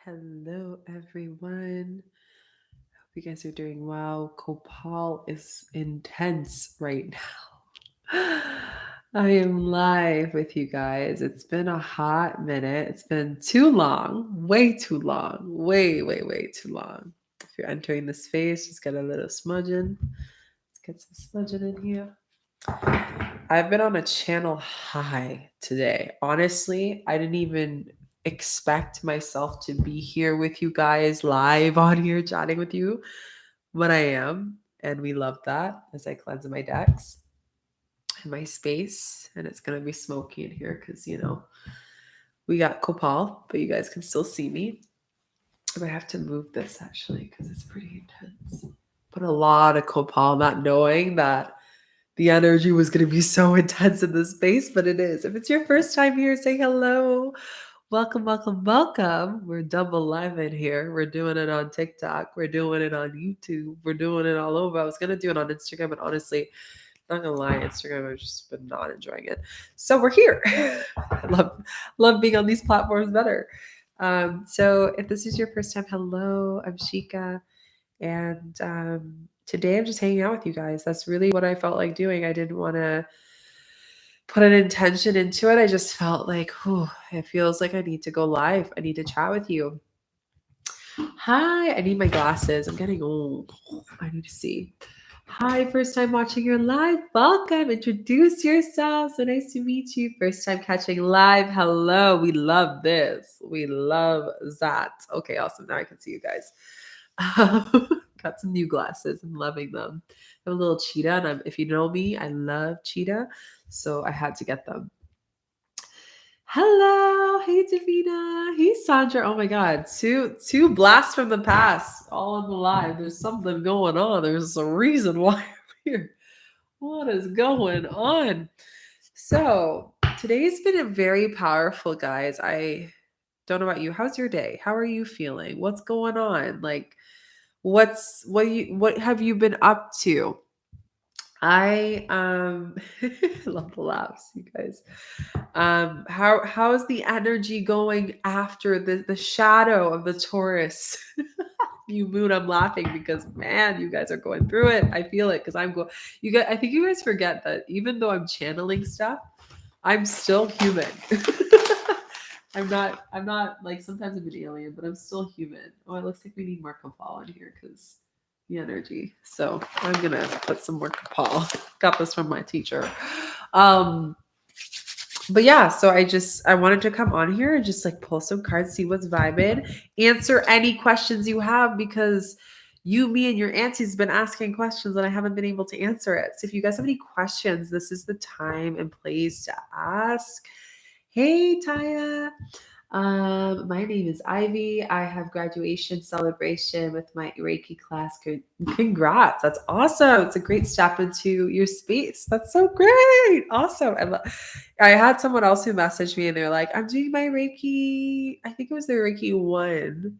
Hello, everyone. Hope you guys are doing well. Copal is intense right now. I am live with you guys. It's been a hot minute. It's been too long, way too long, way too long. If you're entering the space, just get a little smudging. Let's get some smudging in here. I've been on a channel high today. Honestly, I didn't even expect myself to be here with you guys live on here chatting with you, but I am. And we love that as I cleanse my decks and my space. And it's going to be smoky in here because, we got Copal, but you guys can still see me. I might have to move this actually because it's pretty intense. Put a lot of Copal, not knowing that the energy was going to be so intense in this space, but it is. If it's your first time here, say hello. Welcome, welcome, welcome. We're double live in here. We're doing it on TikTok. We're doing it on YouTube. We're doing it all over. I was going to do it on Instagram, but honestly, not going to lie, Instagram, I've just been not enjoying it. So we're here. I love being on these platforms better. So if this is your first time, hello, I'm Shika. And today I'm just hanging out with you guys. That's really what I felt like doing. I didn't want to put an intention into it. I just felt like, whew, it feels like I need to go live. I need to chat with you. Hi, I need my glasses. I'm getting old. I need to see. Hi, first time watching your live. Welcome. Introduce yourself. So nice to meet you. First time catching live. Hello. We love this. We love that. Okay, awesome. Now I can see you guys. Got some new glasses. I'm loving them. I have a little cheetah, and if you know me, I love cheetah, so I had to get them. Hello, hey Davina, hey Sandra. Oh my God, two blasts from the past, all in the live. There's something going on. There's a reason why I'm here. What is going on? So today's been a very powerful, guys. I don't know about you. How's your day? How are you feeling? What's going on? Like, what have you been up to? I love the laughs, you guys. How's the energy going after the shadow of the Taurus new moon? I'm laughing because man, you guys are going through it. I feel it because I'm going. You guys, I think you guys forget that even though I'm channeling stuff, I'm still human. I'm not like sometimes I'm an alien, but I'm still human. Oh, it looks like we need more Kapal in here because the energy. So I'm gonna put some more Kapal. Got this from my teacher. Um, but yeah, so I wanted to come on here and just like pull some cards, see what's vibing, answer any questions you have because you, me, and your auntie's been asking questions and I haven't been able to answer it. So if you guys have any questions, this is the time and place to ask. Hey, Taya. My name is Ivy. I have graduation celebration with my Reiki class. Congrats. That's awesome. It's a great step into your space. That's so great. Awesome. I had someone else who messaged me and they're like, I'm doing my Reiki. I think it was the Reiki 1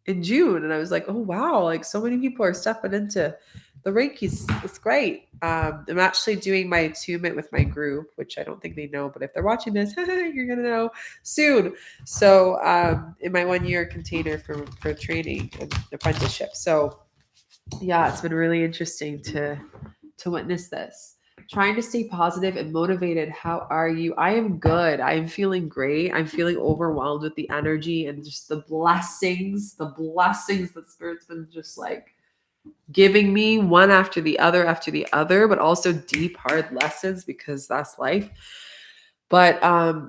in June. And I was like, oh, wow. Like so many people are stepping into the Reiki's. It's great. I'm actually doing my attunement with my group, which I don't think they know, but if they're watching this, you're going to know soon. So in my 1 year container for training and apprenticeship. So yeah, it's been really interesting to witness this. Trying to stay positive and motivated. How are you? I am good. I'm feeling great. I'm feeling overwhelmed with the energy and just the blessings that Spirit's been just like giving me one after the other, but also deep, hard lessons because that's life. But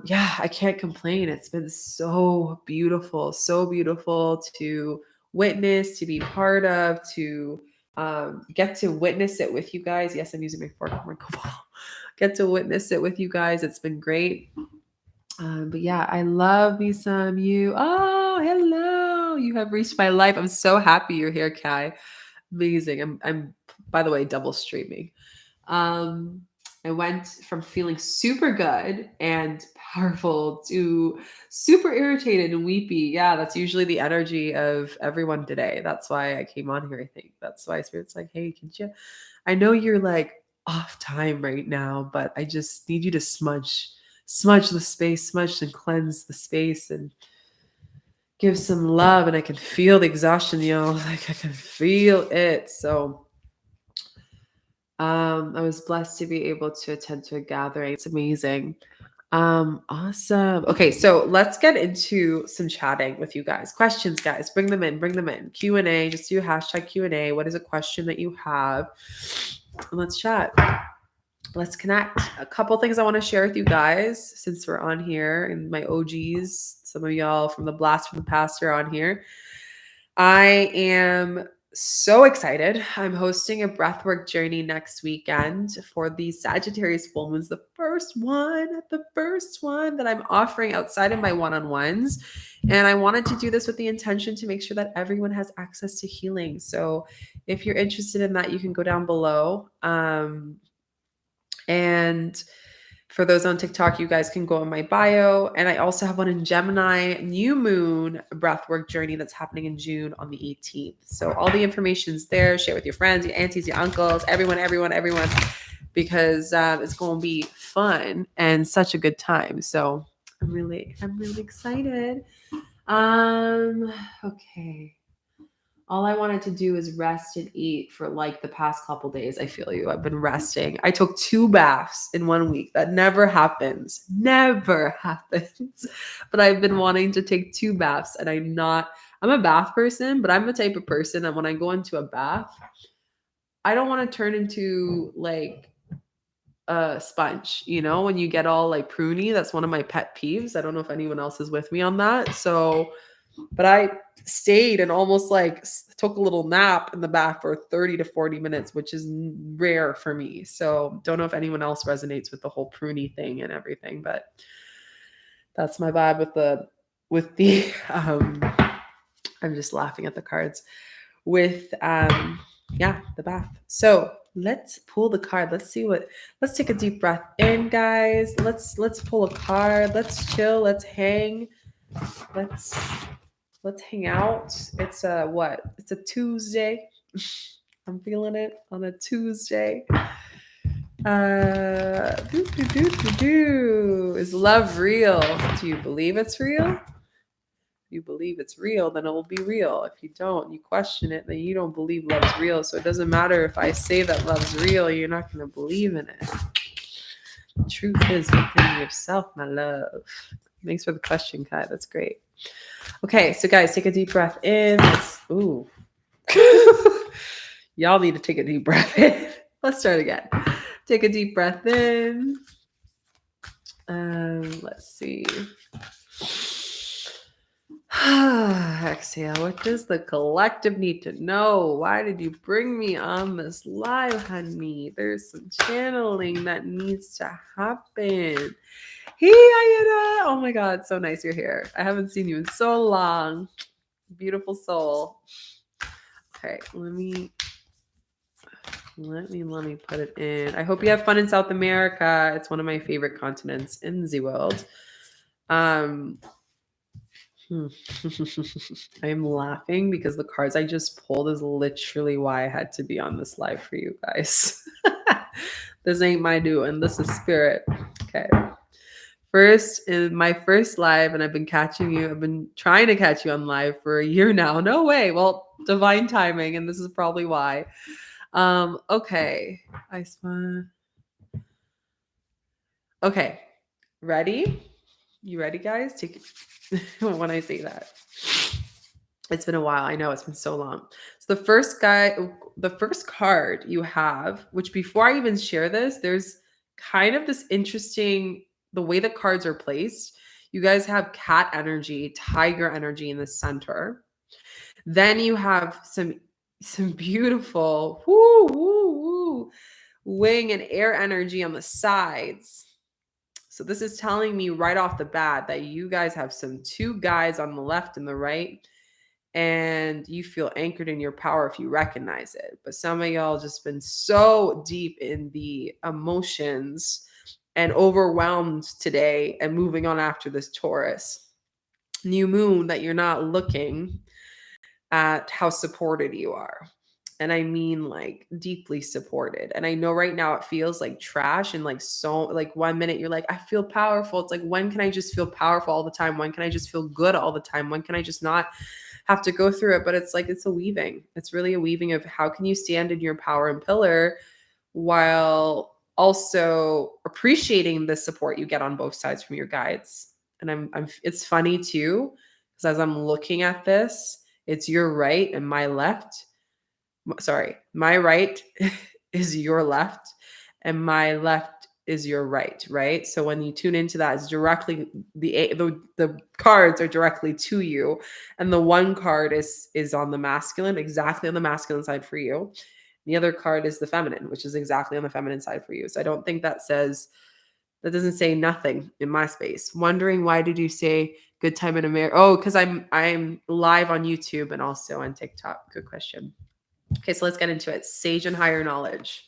yeah, I can't complain. It's been so beautiful to witness, to be part of, to get to witness it with you guys. Yes, I'm using my fork for my cobalt. Get to witness it with you guys. It's been great. But yeah, I love me some you. Oh, hello. You have reached my life. I'm so happy you're here, Kai. Amazing. I'm by the way double streaming. Um, I went from feeling super good and powerful to super irritated and weepy. Yeah, that's usually the energy of everyone today. That's why I came on here, I think. That's why Spirit's like, hey, can you? I know you're like off time right now, but I just need you to smudge the space, smudge and cleanse the space and give some love, and I can feel the exhaustion, like I can feel it. So I was blessed to be able to attend to a gathering. It's amazing. Awesome. Okay, so let's get into some chatting with you guys. Questions, guys, bring them in, Q&A, just do hashtag Q&A. What is a question that you have? And let's chat. Let's connect. A couple things I want to share with you guys since we're on here, and my OGs, some of y'all from the blast from the past are on here. I am so excited. I'm hosting a breathwork journey next weekend for the Sagittarius full moons, the first one that I'm offering outside of my one-on-ones. And I wanted to do this with the intention to make sure that everyone has access to healing. So if you're interested in that, you can go down below. And for those on TikTok, you guys can go in my bio. And I also have one in Gemini, new moon breathwork journey that's happening in June on the 18th. So all the information's there. Share with your friends, your aunties, your uncles, everyone, because it's going to be fun and such a good time. So I'm really excited. Okay. All I wanted to do is rest and eat for like the past couple days. I feel you. I've been resting. I took 2 baths in 1 week. That never happens. But I've been wanting to take 2 baths, and I'm a bath person, but I'm the type of person that when I go into a bath, I don't want to turn into like a sponge, when you get all like pruny. That's one of my pet peeves. I don't know if anyone else is with me on that. So, but I stayed and almost like took a little nap in the bath for 30 to 40 minutes, which is rare for me. So don't know if anyone else resonates with the whole pruny thing and everything, but that's my vibe with the I'm just laughing at the cards with the bath. So let's pull the card. Let's take a deep breath in, guys. Let's pull a card. Let's chill. Let's hang. Let's hang out. It's It's a Tuesday. I'm feeling it on a Tuesday. Is love real? Do you believe it's real? If you believe it's real, then it will be real. If you don't, you question it, then you don't believe love's real. So it doesn't matter if I say that love's real, you're not going to believe in it. The truth is within yourself, my love. Thanks for the question, Kai. That's great. Okay, so guys, take a deep breath in. Ooh. Y'all need to take a deep breath in. Let's start again. Take a deep breath in. Let's see. Exhale. What does the collective need to know? Why did you bring me on this live, honey? There's some channeling that needs to happen. Hey, Ayana. Oh my God, so nice you're here. I haven't seen you in so long. Beautiful soul. Okay, let me put it in. I hope you have fun in South America. It's one of my favorite continents in the world. I am laughing because the cards I just pulled is literally why I had to be on this live for you guys. This ain't my doing. This is spirit. Okay. First, in my first live, and I've been trying to catch you on live for a year now. No way. Well, divine timing, and this is probably why. Okay. Okay. Ready? You ready, guys? Take it when I say that. It's been a while. I know it's been so long. So the first card you have, which before I even share this, there's kind of this interesting, the way the cards are placed. You guys have cat energy, tiger energy in the center. Then you have some beautiful wing and air energy on the sides. So this is telling me right off the bat that you guys have 2 guys on the left and the right, and you feel anchored in your power if you recognize it. But some of y'all just been so deep in the emotions and overwhelmed today and moving on after this Taurus new moon that you're not looking at how supported you are. And I mean like deeply supported. And I know right now it feels like trash and like so like 1 minute you're like, I feel powerful. It's like, when can I just feel powerful all the time? When can I just feel good all the time? When can I just not have to go through it? But it's like, it's a weaving. It's really a weaving of how can you stand in your power and pillar while also appreciating the support you get on both sides from your guides. And it's funny too, because as I'm looking at this, it's your right and my left. Sorry, my right is your left and my left is your right, right? So when you tune into that, it's directly the cards are directly to you, and the one card is on the masculine, exactly on the masculine side for you. The other card is the feminine, which is exactly on the feminine side for you. So I don't think that doesn't say nothing in my space. Wondering why did you say good time in America? Oh, because I'm live on YouTube and also on TikTok. Good question. Okay, so let's get into it. Sage and higher knowledge.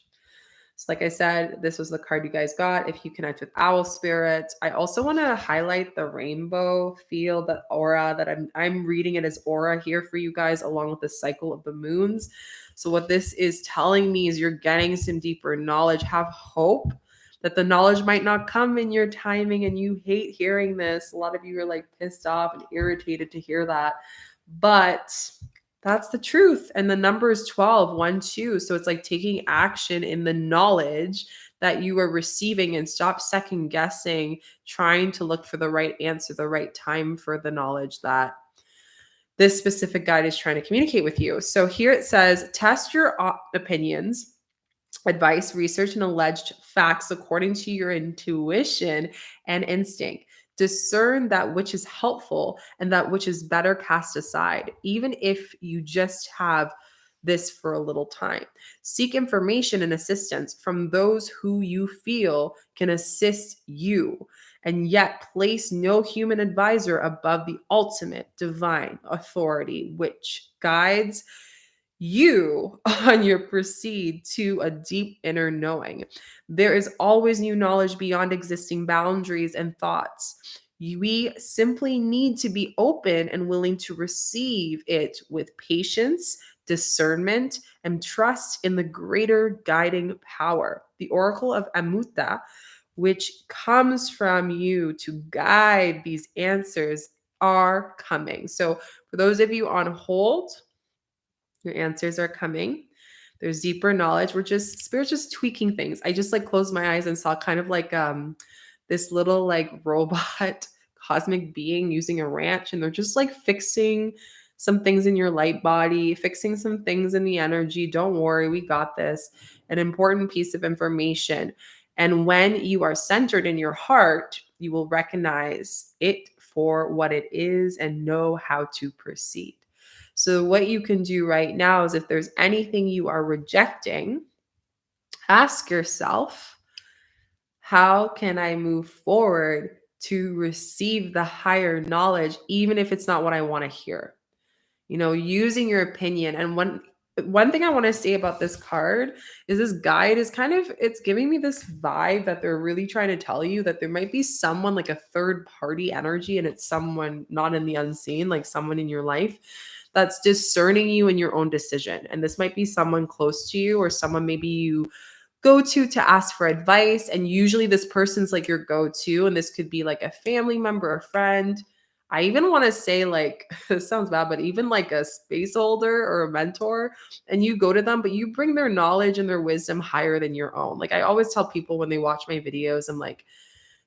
So like I said, this was the card you guys got. If you connect with owl spirit, I also want to highlight the rainbow feel, that aura that I'm reading it as aura here for you guys, along with the cycle of the moons. So what this is telling me is you're getting some deeper knowledge. Have hope that the knowledge might not come in your timing, and you hate hearing this. A lot of you are like pissed off and irritated to hear that. But that's the truth. And the number is 12, 1, 2. So it's like taking action in the knowledge that you are receiving, and stop second guessing, trying to look for the right answer, the right time for the knowledge that this specific guide is trying to communicate with you. So here it says, test your opinions, advice, research, and alleged facts according to your intuition and instinct. Discern that which is helpful and that which is better cast aside, even if you just have this for a little time. Seek information and assistance from those who you feel can assist you, and yet place no human advisor above the ultimate divine authority, which guides you on your proceed to a deep inner knowing. There is always new knowledge beyond existing boundaries and thoughts. We simply need to be open and willing to receive it with patience, discernment, and trust in the greater guiding power. The Oracle of Amuta, which comes from you to guide these answers, are coming. So, for those of you on hold, your answers are coming. There's deeper knowledge. Spirit's just tweaking things. I just like closed my eyes and saw kind of like this little like robot cosmic being using a wrench, and they're just like fixing some things in your light body, fixing some things in the energy. Don't worry, we got this. An important piece of information. And when you are centered in your heart, you will recognize it for what it is and know how to proceed. So what you can do right now is, if there's anything you are rejecting, ask yourself, how can I move forward to receive the higher knowledge, even if it's not what I want to hear? Using your opinion. And one thing I want to say about this card is, this guide is it's giving me this vibe that they're really trying to tell you that there might be someone, like a third party energy, and it's someone not in the unseen, like someone in your life that's discerning you in your own decision. And this might be someone close to you, or someone maybe you go to ask for advice. And usually this person's like your go-to, and this could be like a family member, a friend. I even want to say, like, this sounds bad, but even like a space holder or a mentor, and you go to them, but you bring their knowledge and their wisdom higher than your own. Like I always tell people when they watch my videos, I'm like,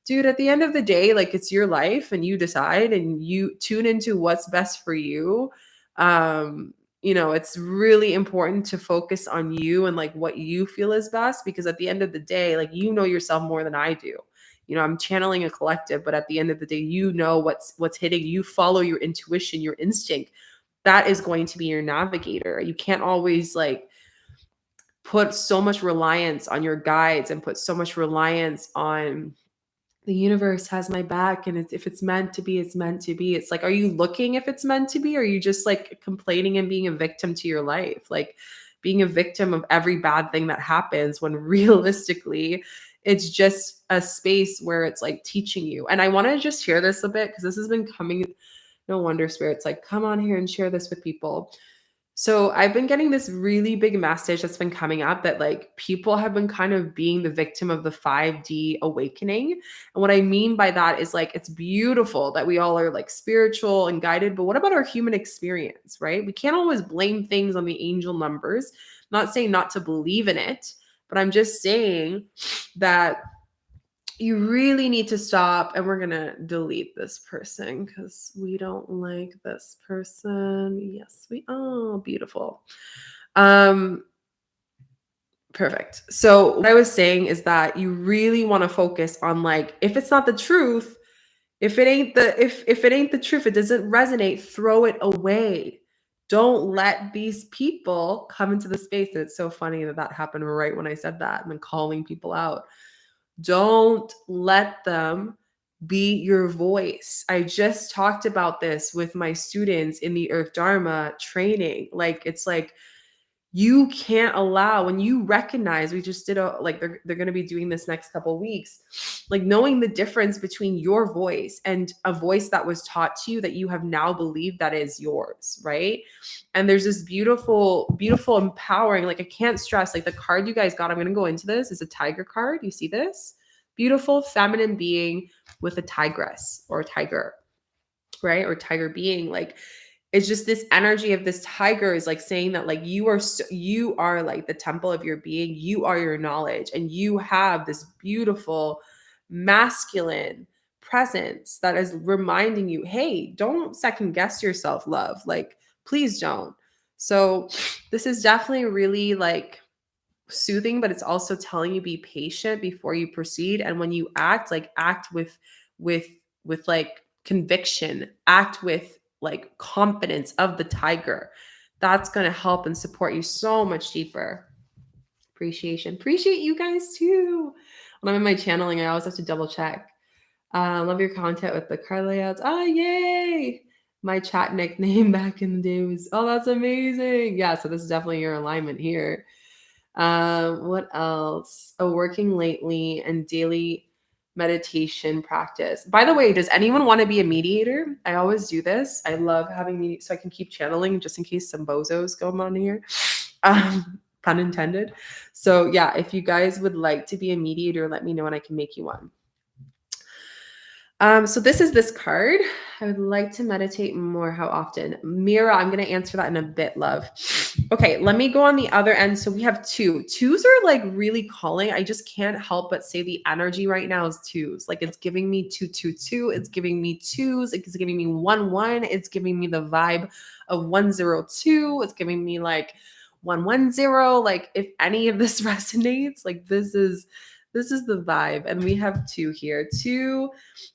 dude, at the end of the day, like, it's your life and you decide and you tune into what's best for you. Um, it's really important to focus on you and like what you feel is best, because at the end of the day, like, you know yourself more than I do. I'm channeling a collective, but at the end of the day, what's hitting you. Follow your intuition, your instinct. That is going to be your navigator. You can't always like put so much reliance on your guides and put so much reliance on the universe has my back, and if it's meant to be, it's meant to be. It's like, are you looking if it's meant to be? Or are you just like complaining and being a victim to your life? Like being a victim of every bad thing that happens, when realistically, it's just a space where it's like teaching you. And I want to just share this a bit, because this has been coming. No wonder Spirit's like, come on here and share this with people. So I've been getting this really big message that's been coming up that like people have been kind of being the victim of the 5D awakening. And what I mean by that is like it's beautiful that we all are like spiritual and guided, but what about our human experience, right? We can't always blame things on the angel numbers. I'm not saying not to believe in it, but I'm just saying that you really need to stop, and we're going to delete this person because we don't like this person. Yes, we are. Beautiful. Perfect. So what I was saying is that you really want to focus on like, if it's not the truth, if it ain't if it ain't the truth, it doesn't resonate, throw it away. Don't let these people come into the space. And it's so funny that that happened right when I said that. I'm calling people out. Don't let them be your voice. I just talked about this with my students in the Earth Dharma training. Like, it's like, you can't allow, when you recognize, we just did a, like, they're going to be doing this next couple weeks, like knowing the difference between your voice and a voice that was taught to you that you have now believed that is yours, right? And there's this beautiful, beautiful, empowering, like I can't stress, like the card you guys got, I'm going to go into this, is a tiger card. You see this? Beautiful feminine being with a tigress or a tiger, right? Or tiger being, like, it's just this energy of this tiger is like saying that like you are like the temple of your being, you are your knowledge, and you have this beautiful masculine presence that is reminding you, hey, don't second guess yourself, love, like please don't. So this is definitely really like soothing, but it's also telling you be patient before you proceed, and when you act, like act with with like conviction, act with like confidence of the tiger. That's going to help and support you so much deeper. Appreciate you guys too. When I'm in my channeling, I always have to double check. Love your content with the card layouts. Oh, yay! My chat nickname back in the day was, oh, that's amazing. Yeah, so this is definitely your alignment here. What else? Oh, working lately and daily meditation practice. By the way, does anyone want to be a mediator? I always do this. I love having so I can keep channeling just in case some bozos go on here. Pun intended. So yeah, if you guys would like to be a mediator, let me know and I can make you one. So this is this card. I would like to meditate more. How often? Mira, I'm going to answer that in a bit, love. Okay, let me go on the other end. So we have two. Twos are like really calling. I just can't help but say the energy right now is twos. Like it's giving me 222. It's giving me twos. It's giving me 1-1. It's giving me the vibe of 102. It's giving me like 110. Like if any of this resonates, like this is the vibe. And we have two here. Two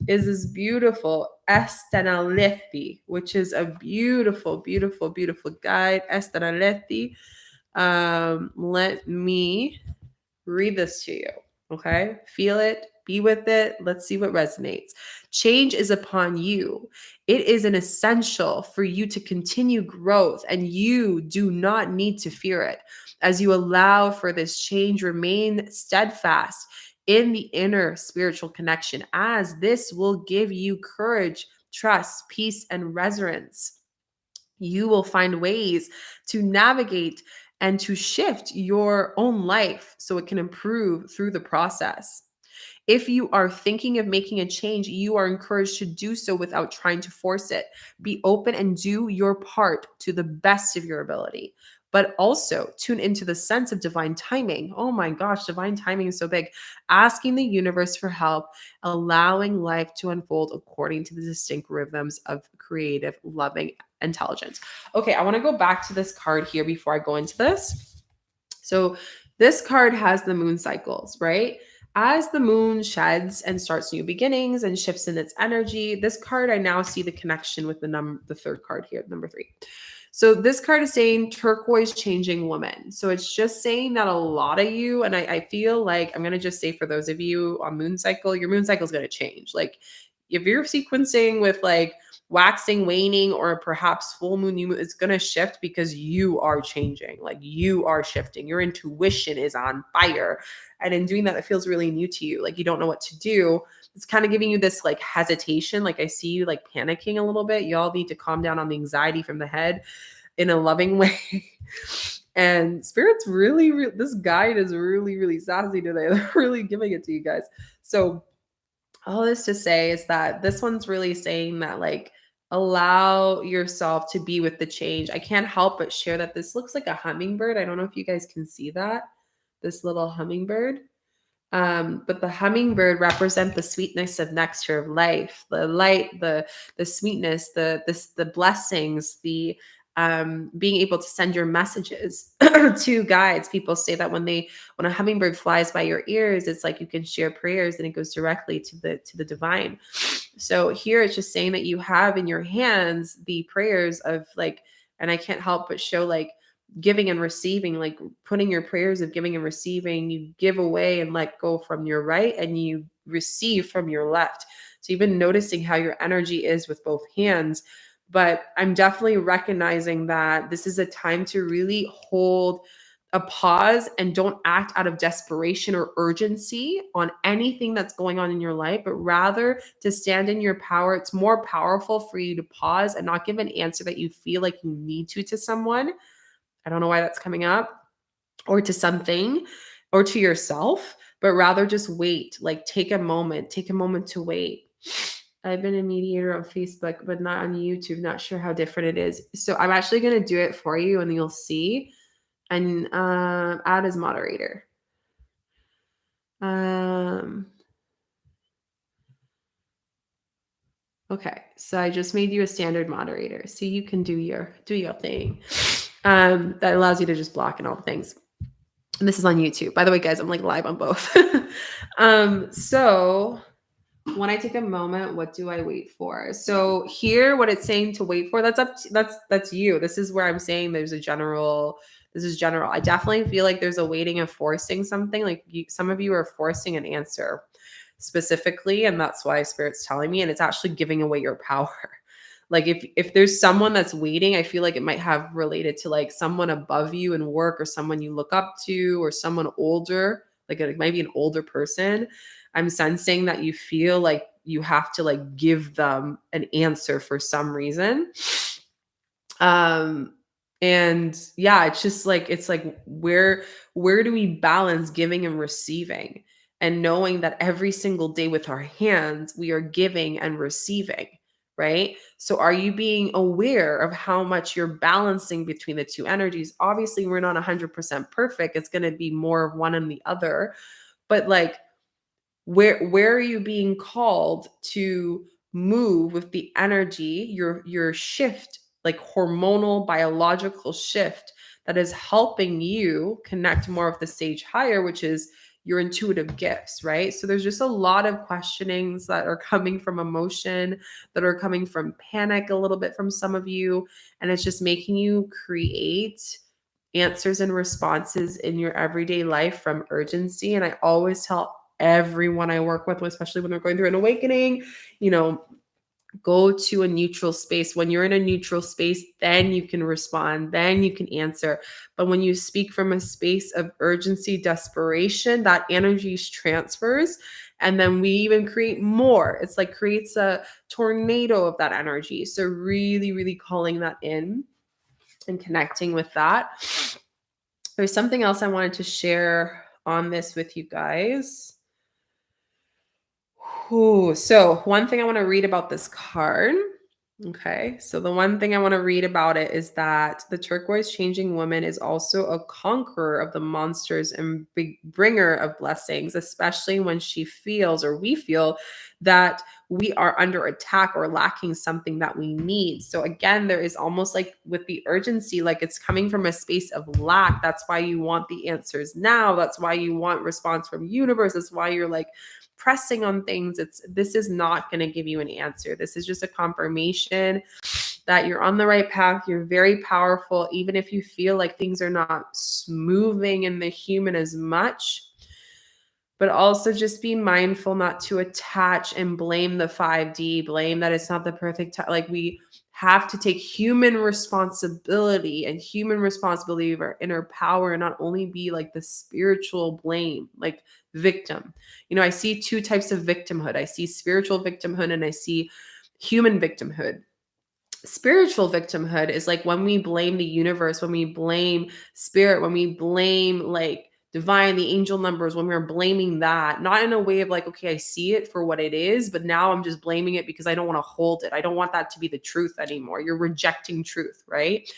is this beautiful Estanalethi, which is a beautiful, beautiful, beautiful guide. Estanalethi. Let me read this to you. Okay. Feel it. Be with it. Let's see what resonates. Change is upon you. It is an essential for you to continue growth, and you do not need to fear it. As you allow for this change, remain steadfast in the inner spiritual connection, as this will give you courage, trust, peace, and resonance. You will find ways to navigate and to shift your own life so it can improve through the process. If you are thinking of making a change, you are encouraged to do so without trying to force it. Be open and do your part to the best of your ability, but also tune into the sense of divine timing. Oh my gosh, divine timing is so big. Asking the universe for help, allowing life to unfold according to the distinct rhythms of creative, loving intelligence. Okay, I want to go back to this card here before I go into this. So this card has the moon cycles, right? As the moon sheds and starts new beginnings and shifts in its energy, this card, I now see the connection with the third card here, number 3. So this card is saying turquoise changing woman. So it's just saying that a lot of you, and I feel like I'm going to just say for those of you on moon cycle, your moon cycle is going to change. Like if you're sequencing with like waxing, waning, or perhaps full moon, new moon, it's going to shift because you are changing. Like you are shifting. Your intuition is on fire. And in doing that, it feels really new to you. Like you don't know what to do. It's kind of giving you this like hesitation. Like I see you like panicking a little bit. Y'all need to calm down on the anxiety from the head. in a loving way. And Spirit's really, this guide is really sassy today. They're really giving it to you guys. So all this to say is that this one's really saying that, like, allow yourself to be with the change. I can't help but share that this looks like a hummingbird. I don't know if you guys can see that, this little hummingbird. But the hummingbird represent the sweetness of nectar of life, the light, the sweetness, the blessings, the being able to send your messages to guides. People say that when a hummingbird flies by your ears, it's like you can share prayers and it goes directly to the divine. So here it's just saying that you have in your hands the prayers of, like, and I can't help but show, like, giving and receiving, like putting your prayers of giving and receiving. You give away and let go from your right, and you receive from your left. So you've been noticing how your energy is with both hands. But I'm definitely recognizing that this is a time to really hold a pause and don't act out of desperation or urgency on anything that's going on in your life, but rather to stand in your power. It's more powerful for you to pause and not give an answer that you feel like you need to someone. I don't know why that's coming up, or to something, or to yourself, but rather just wait. Like, take a moment to wait. I've been a mediator on Facebook, but not on YouTube. Not sure how different it is. So I'm actually going to do it for you and you'll see, and add as moderator. Okay, so I just made you a standard moderator, so you can do your thing. That allows you to just block and all the things. And this is on YouTube. By the way, guys, I'm like live on both. So when I take a moment, what do I wait for? So here, what it's saying to wait for, that's you. This is where I'm saying this is general. I definitely feel like there's a waiting and forcing something. Like some of you are forcing an answer specifically, and that's why Spirit's telling me, and it's actually giving away your power. Like if there's someone that's waiting, I feel like it might have related to like someone above you in work, or someone you look up to, or someone older, like it might be an older person. I'm sensing that you feel like you have to like give them an answer for some reason. And yeah, it's like where do we balance giving and receiving, and knowing that every single day with our hands we are giving and receiving, right? So are you being aware of how much you're balancing between the two energies? Obviously we're not 100% perfect. It's going to be more of one and the other, but like where are you being called to move with the energy, your shift, like hormonal biological shift that is helping you connect more with the sage higher, which is your intuitive gifts, right? So there's just a lot of questionings that are coming from emotion, that are coming from panic a little bit from some of you, and it's just making you create answers and responses in your everyday life from urgency. And I always tell everyone I work with, especially when they're going through an awakening, go to a neutral space. When you're in a neutral space, then you can respond, then you can answer. But when you speak from a space of urgency, desperation, that energy transfers. And then we even create more. It's like creates a tornado of that energy. So really calling that in and connecting with that. There's something else I wanted to share on this with you guys. Ooh, so one thing I want to read about this card. Okay, so the one thing I want to read about it is that the turquoise changing woman is also a conqueror of the monsters and bringer of blessings, especially when she feels, or we feel, that we are under attack or lacking something that we need. So again, there is almost like with the urgency, like it's coming from a space of lack. That's why you want the answers now. That's why you want response from universe. That's why you're like pressing on things. This is not going to give you an answer. This is just a confirmation that you're on the right path. You're very powerful, even if you feel like things are not moving in the human as much. But also just be mindful not to attach and blame the 5D, blame that it's not the perfect time. Like we have to take human responsibility of our inner power, and not only be like the spiritual blame, like victim. I see two types of victimhood. I see spiritual victimhood and I see human victimhood. Spiritual victimhood is like when we blame the universe, when we blame spirit, when we blame like divine, the angel numbers, when we're blaming that, not in a way of like, okay, I see it for what it is, but now I'm just blaming it because I don't want to hold it. I don't want that to be the truth anymore. You're rejecting truth, right?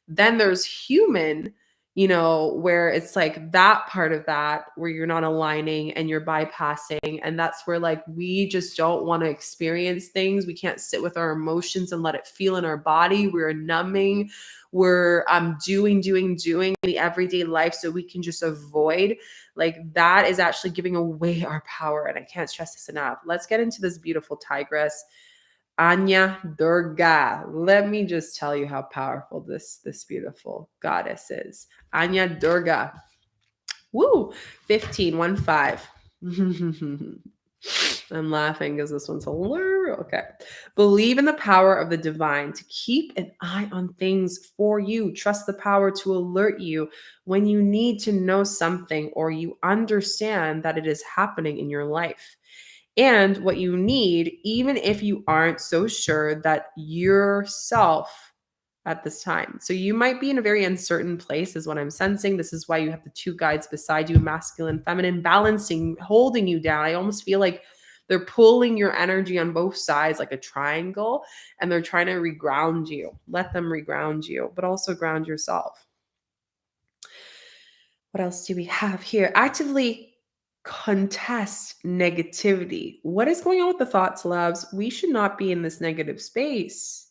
Then there's human, where it's like that part of that where you're not aligning and you're bypassing. And that's where like we just don't want to experience things. We can't sit with our emotions and let it feel in our body. We're numbing. We're doing the everyday life so we can just avoid. Like that is actually giving away our power. And I can't stress this enough. Let's get into this beautiful tigress. Anya Durga. Let me just tell you how powerful this beautiful goddess is. Anya Durga. Woo! 15, 1 5. I'm laughing because this one's hilarious. Okay. Believe in the power of the divine to keep an eye on things for you. Trust the power to alert you when you need to know something or you understand that it is happening in your life and what you need, even if you aren't so sure that yourself at this time. So you might be in a very uncertain place, is what I'm sensing. This is why you have the two guides beside you, masculine, feminine, balancing, holding you down. I almost feel like they're pulling your energy on both sides like a triangle, and they're trying to reground you. Let them reground you, but also ground yourself. What else do we have here? Actively contest negativity. What is going on with the thoughts, loves? We should not be in this negative space.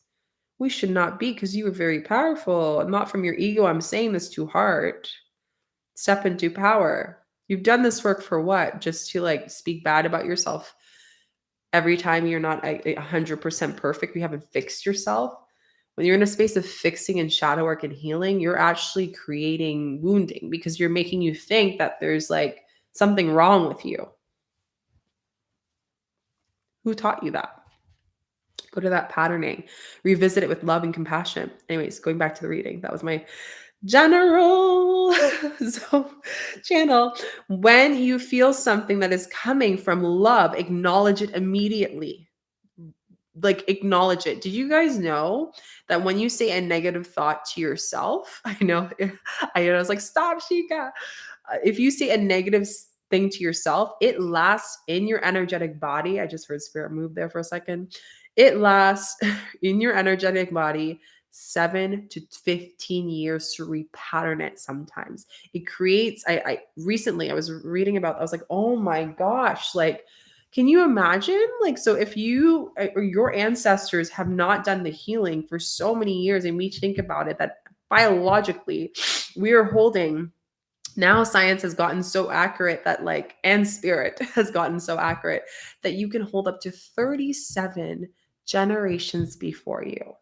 We should not be, because you are very powerful. Not from your ego. I'm saying this to heart. Step into power. You've done this work for what? Just to like speak bad about yourself every time you're not 100% perfect. You haven't fixed yourself. When you're in a space of fixing and shadow work and healing, you're actually creating wounding because you're making you think that there's like something wrong with you. Who taught you that? Go to that patterning, revisit it with love and compassion. Anyways, going back to the reading, that was my general channel. When you feel something that is coming from love, acknowledge it immediately. Like acknowledge it. Did you guys know that when you say a negative thought to yourself, I was like, stop, Shika. If you say a negative thing to yourself, it lasts in your energetic body. I just heard spirit move there for a second. It lasts in your energetic body 7 to 15 years to repattern it sometimes. It creates, I recently I was reading about, I was like, oh my gosh, like, can you imagine? Like, so if you or your ancestors have not done the healing for so many years, and we think about it, that biologically we are holding, now science has gotten so accurate that like, and spirit has gotten so accurate that you can hold up to 37 generations before you.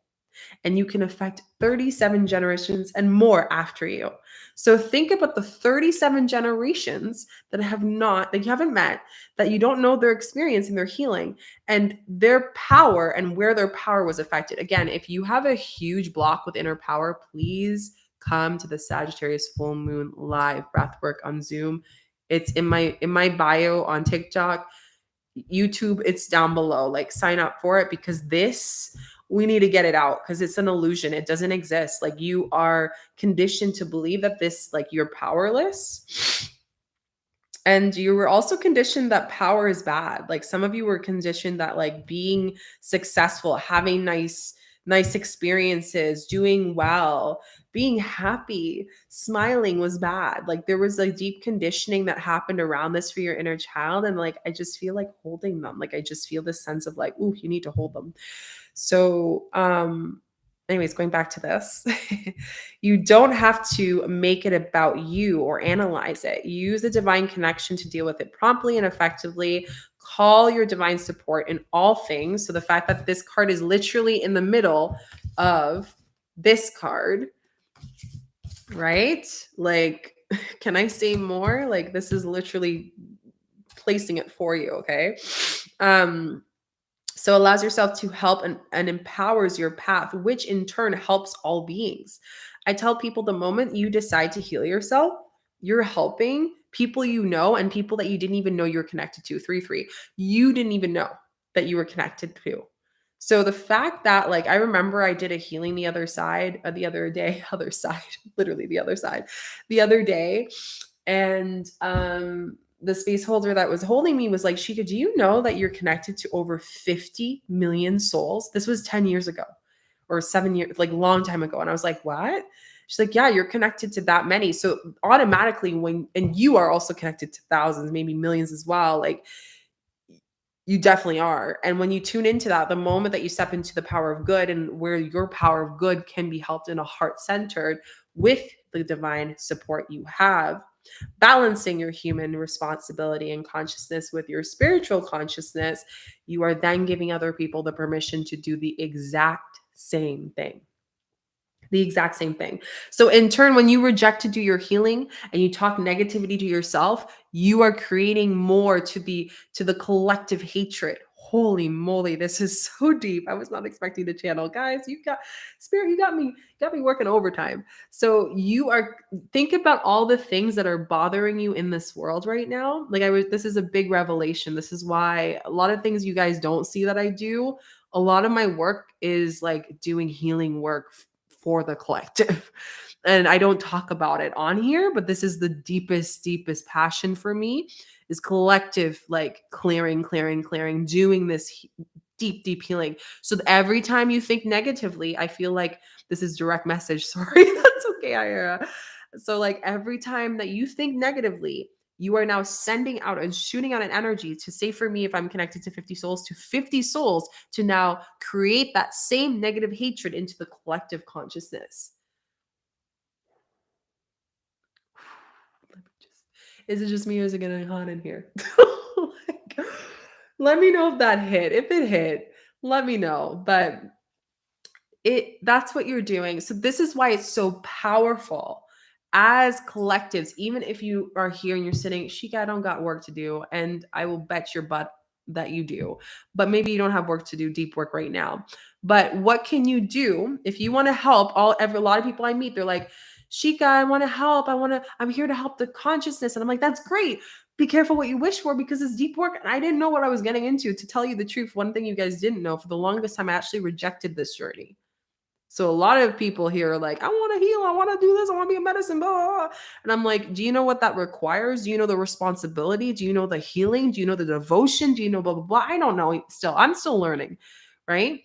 And you can affect 37 generations and more after you. So think about the 37 generations that you haven't met, that you don't know their experience and their healing and their power and where their power was affected. Again, if you have a huge block with inner power, please come to the Sagittarius full moon live breathwork on Zoom. It's in my bio on TikTok, YouTube, it's down below. Like sign up for it, because we need to get it out, because it's an illusion. It doesn't exist. Like you are conditioned to believe that like you're powerless. And you were also conditioned that power is bad. Like some of you were conditioned that like being successful, having nice experiences, doing well, being happy, smiling was bad. Like there was like deep conditioning that happened around this for your inner child. And like, I just feel like holding them. Like I just feel this sense of like, ooh, you need to hold them. So, anyways, going back to this, you don't have to make it about you or analyze it. Use the divine connection to deal with it promptly and effectively. Call your divine support in all things. So the fact that this card is literally in the middle of this card, right? Like, can I say more? Like, this is literally placing it for you, okay? So allows yourself to help and empowers your path, which in turn helps all beings. I tell people the moment you decide to heal yourself, you're helping people you know and people that you didn't even know you're connected to. 3-3. You didn't even know that you were connected to. So the fact that, like, I remember I did a healing the other day, other side, literally the other day. And the space holder that was holding me was like, Shika, do you know that you're connected to over 50 million souls? This was 10 years ago or 7 years, like long time ago. And I was like, what? She's like, yeah, you're connected to that many. So automatically and you are also connected to thousands, maybe millions as well. Like, you definitely are. And when you tune into that, the moment that you step into the power of good and where your power of good can be helped in a heart centered with the divine support you have, balancing your human responsibility and consciousness with your spiritual consciousness, you are then giving other people the permission to do the exact same thing. The exact same thing. So in turn, when you reject to do your healing and you talk negativity to yourself, you are creating more to the collective hatred. Holy moly, this is so deep. I was not expecting to channel. Guys, you got spirit, you got me working overtime. So you are think about all the things that are bothering you in this world right now. Like this is a big revelation. This is why a lot of things you guys don't see that I do. A lot of my work is like doing healing work for the collective. And I don't talk about it on here, but this is the deepest passion for me is collective, like clearing, doing this deep healing. So that every time you think negatively, I feel like this is direct message. Sorry, that's okay, Ira. So like every time that you think negatively, you are now sending out and shooting out an energy to say for me, if I'm connected to 50 souls, to 50 souls to now create that same negative hatred into the collective consciousness. Is it just me or is it getting hot in here? Like, let me know if that hit. If it hit, let me know. But that's what you're doing. So this is why it's so powerful as collectives. Even if you are here and you're sitting, Shika, I don't got work to do, and I will bet your butt that you do, but maybe you don't have work to do, deep work right now. But what can you do if you want to help? A lot of people I meet, they're like, Shika, I want to help, I'm here to help the consciousness. And I'm like, that's great, be careful what you wish for, because it's deep work and I didn't know what I was getting into. To tell you the truth, one thing you guys didn't know, for the longest time I actually rejected this journey. So a lot of people here are like, I want to heal, I want to do this, I want to be a medicine, blah, blah, blah. And I'm like, do you know what that requires? Do you know the responsibility? Do you know the healing? Do you know the devotion? Do you know blah, blah, blah? I don't know still. I'm still learning, right?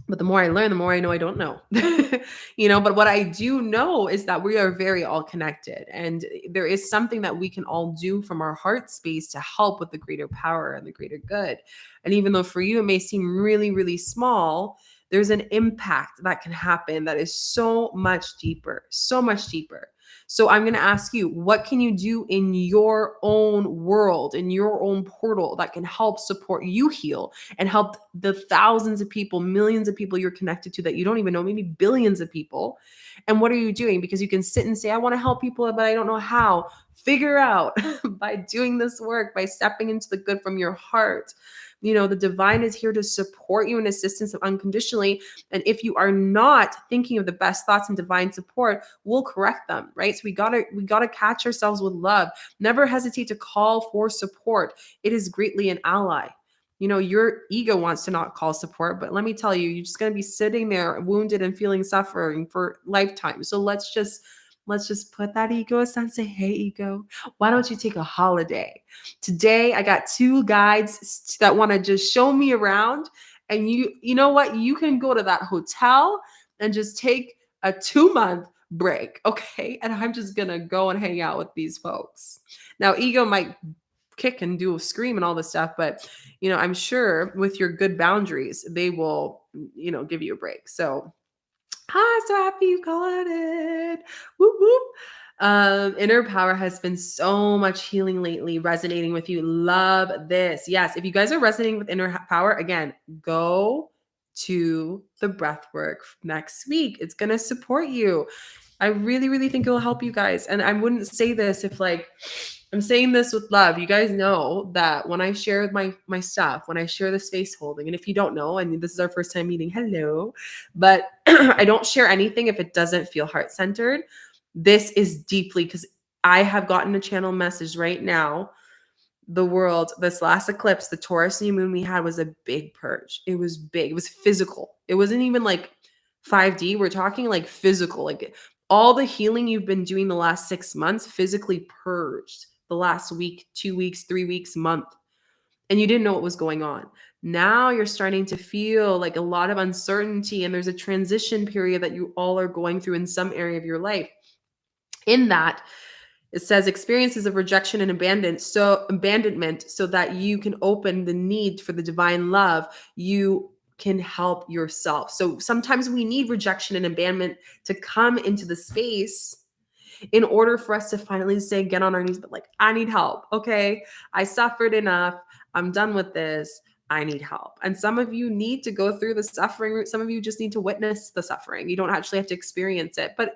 But the more I learn, the more I know I don't know. But what I do know is that we are very all connected. And there is something that we can all do from our heart space to help with the greater power and the greater good. And even though for you it may seem really, really small, there's an impact that can happen that is so much deeper, so much deeper. So I'm going to ask you, what can you do in your own world, in your own portal, that can help support you heal and help the thousands of people, millions of people you're connected to that you don't even know, maybe billions of people? And what are you doing? Because you can sit and say, I want to help people, but I don't know how. Figure out by doing this work, by stepping into the good from your heart. The divine is here to support you and assistance unconditionally. And if you are not thinking of the best thoughts and divine support, we'll correct them, right? So we gotta catch ourselves with love. Never hesitate to call for support. It is greatly an ally. Your ego wants to not call support, but let me tell you, you're just going to be sitting there wounded and feeling suffering for lifetime. So let's just put that ego aside and say, hey, ego, why don't you take a holiday? Today, I got 2 guides that want to just show me around. And you know what? You can go to that hotel and just take a 2-month break. Okay. And I'm just going to go and hang out with these folks. Now, ego might kick and do a scream and all this stuff, but I'm sure with your good boundaries, they will, give you a break. So so happy you caught it. Whoop whoop. Inner power has been so much healing lately, resonating with you. Love this. Yes, if you guys are resonating with inner power, again, go to the breath work next week. It's going to support you. I really, really think it will help you guys. And I wouldn't say this if I'm saying this with love. You guys know that when I share my stuff, when I share the space holding, and if you don't know, and this is our first time meeting, hello, but I don't share anything if it doesn't feel heart-centered. This is deeply, because I have gotten a channel message right now the world, this last eclipse, the Taurus new moon we had was a big purge. It was big. It was physical. It wasn't even like 5D. We're talking like physical. Like all the healing you've been doing the last 6 months physically purged the last week, 2 weeks, 3 weeks, month. And you didn't know what was going on. Now you're starting to feel like a lot of uncertainty, and there's a transition period that you all are going through in some area of your life. In that, it says experiences of rejection and abandonment so that you can open the need for the divine love. You can help yourself. So sometimes we need rejection and abandonment to come into the space in order for us to finally say, get on our knees, but like, I need help. Okay. I suffered enough. I'm done with this. I need help. And some of you need to go through the suffering route. Some of you just need to witness the suffering. You don't actually have to experience it. But,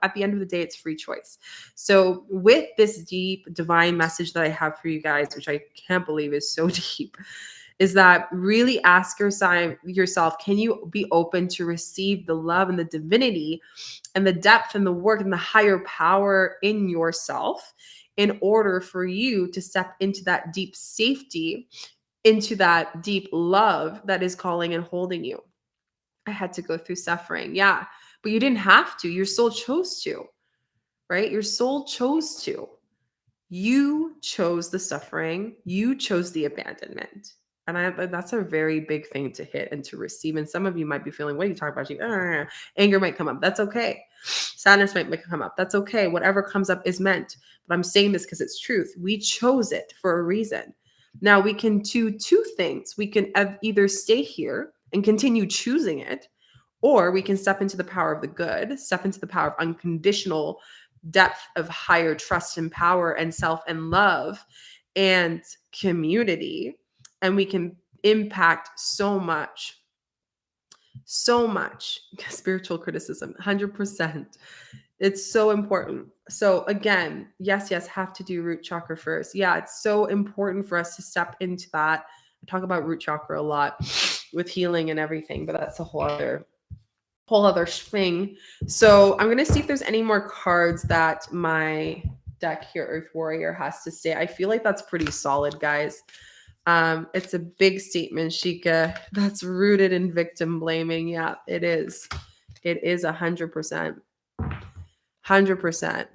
at the end of the day, it's free choice. So with this deep divine message that I have for you guys, which I can't believe is so deep, is that really ask yourself, can you be open to receive the love and the divinity and the depth and the work and the higher power in yourself in order for you to step into that deep safety, into that deep love that is calling and holding you? I had to go through suffering. Yeah, but you didn't have to. Your soul chose to, right? Your soul chose to. You chose the suffering. You chose the abandonment. And that's a very big thing to hit and to receive. And some of you might be feeling, what are you talking about? Anger might come up. That's okay. Sadness might come up. That's okay. Whatever comes up is meant. But I'm saying this because it's truth. We chose it for a reason. Now we can do two things. We can either stay here and continue choosing it, or we can step into the power of the good, step into the power of unconditional depth of higher trust and power and self and love and community. And we can impact so much spiritual criticism, 100%. It's so important. So again, yes, have to do root chakra first. Yeah, it's so important for us to step into that. I talk about root chakra a lot with healing and everything, but that's a whole other thing. So I'm going to see if there's any more cards that my deck here, Earth Warrior, has to say. I feel like that's pretty solid, guys. It's a big statement, Shika, that's rooted in victim blaming. Yeah, it is. It is 100%. 100%.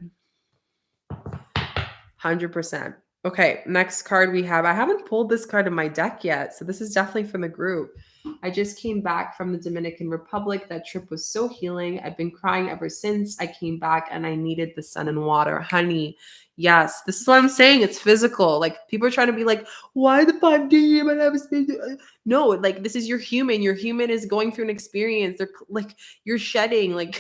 100%. Okay, next card we have. I haven't pulled this card in my deck yet, so this is definitely from the group. I just came back from the Dominican Republic. That trip was so healing. I've been crying ever since I came back, and I needed the sun and water. Honey, yes, this is what I'm saying. It's physical. Like, people are trying to be like, why the 5D? No, like, this is your human. Your human is going through an experience. They're like, you're shedding. Like,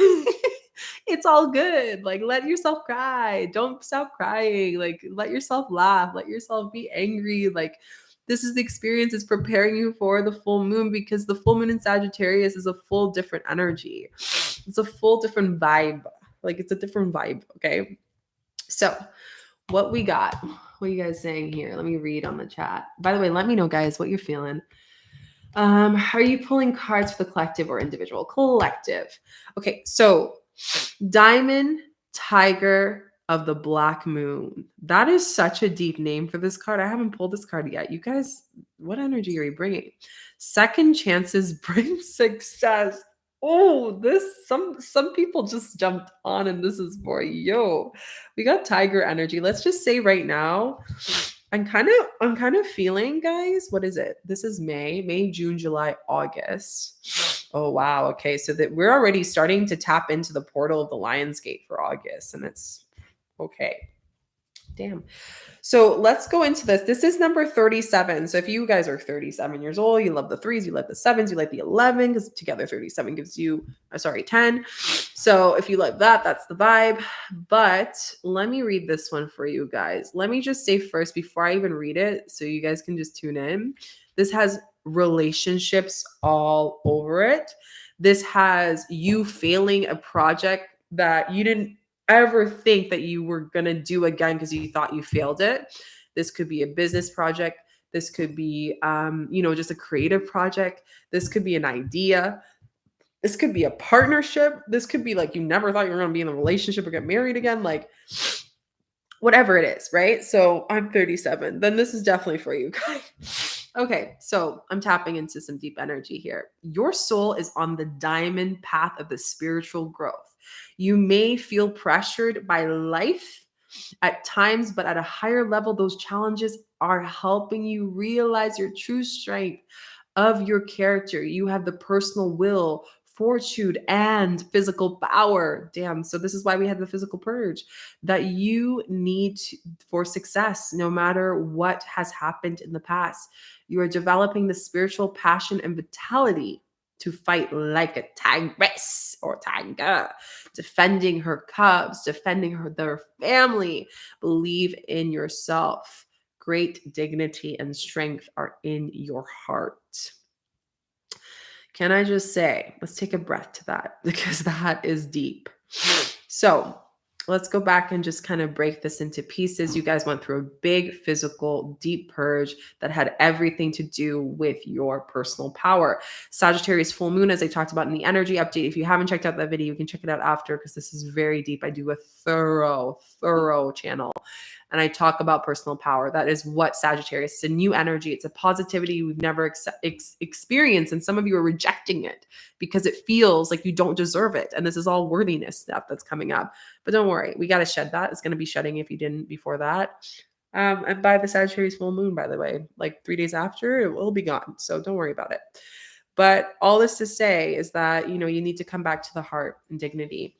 it's all good. Like, let yourself cry. Don't stop crying. Like, let yourself laugh. Let yourself be angry. Like, this is the experience. It's preparing you for the full moon, because the full moon in Sagittarius is a full different energy. It's a full different vibe. Like, it's a different vibe. Okay. So what we got? What are you guys saying here? Let me read on the chat. By the way, let me know, guys, what you're feeling. Are you pulling cards for the collective or individual? Collective. Okay. So Diamond Tiger of the Black Moon. That is such a deep name for this card. I haven't pulled this card yet. You guys, what energy are you bringing? Second chances bring success. Oh, some people just jumped on, and this is for you. We got tiger energy. Let's just say right now, I'm kind of feeling, guys, what is it? This is May, June, July, August. Oh, wow. Okay. So that we're already starting to tap into the portal of the Lion's Gate for August, and it's okay. Damn. So let's go into this. This is number 37. So if you guys are 37 years old, you love the threes, you love the sevens, you like the 11, because together 37 gives you, 10. So if you like that, that's the vibe. But let me read this one for you guys. Let me just say first, before I even read it, so you guys can just tune in. This has relationships all over it. This has you failing a project that you didn't ever think that you were going to do again because you thought you failed it. This could be a business project. This could be, just a creative project. This could be an idea. This could be a partnership. This could be like you never thought you were going to be in a relationship or get married again. Like, whatever it is, right? So I'm 37. Then this is definitely for you guys. Okay, so I'm tapping into some deep energy here. Your soul is on the diamond path of the spiritual growth. You may feel pressured by life at times, but at a higher level, those challenges are helping you realize your true strength of your character. You have the personal will, fortitude, and physical power. Damn. So, this is why we had the physical purge that you need for success, no matter what has happened in the past. You are developing the spiritual passion and vitality to fight like a tigress or tiger, defending her cubs, defending their family. Believe in yourself. Great dignity and strength are in your heart. Can I just say, let's take a breath to that because that is deep. So let's go back and just kind of break this into pieces. You guys went through a big physical, deep purge that had everything to do with your personal power. Sagittarius full moon, as I talked about in the energy update. If you haven't checked out that video, you can check it out after because this is very deep. I do a thorough channel. And I talk about personal power. That is what Sagittarius is, a new energy. It's a positivity we've never experienced. And some of you are rejecting it because it feels like you don't deserve it. And this is all worthiness stuff that's coming up. But don't worry, we got to shed that. It's going to be shedding if you didn't before that. And by the Sagittarius full moon, by the way, like 3 days after, it will be gone. So don't worry about it. But all this to say is that, you need to come back to the heart and dignity.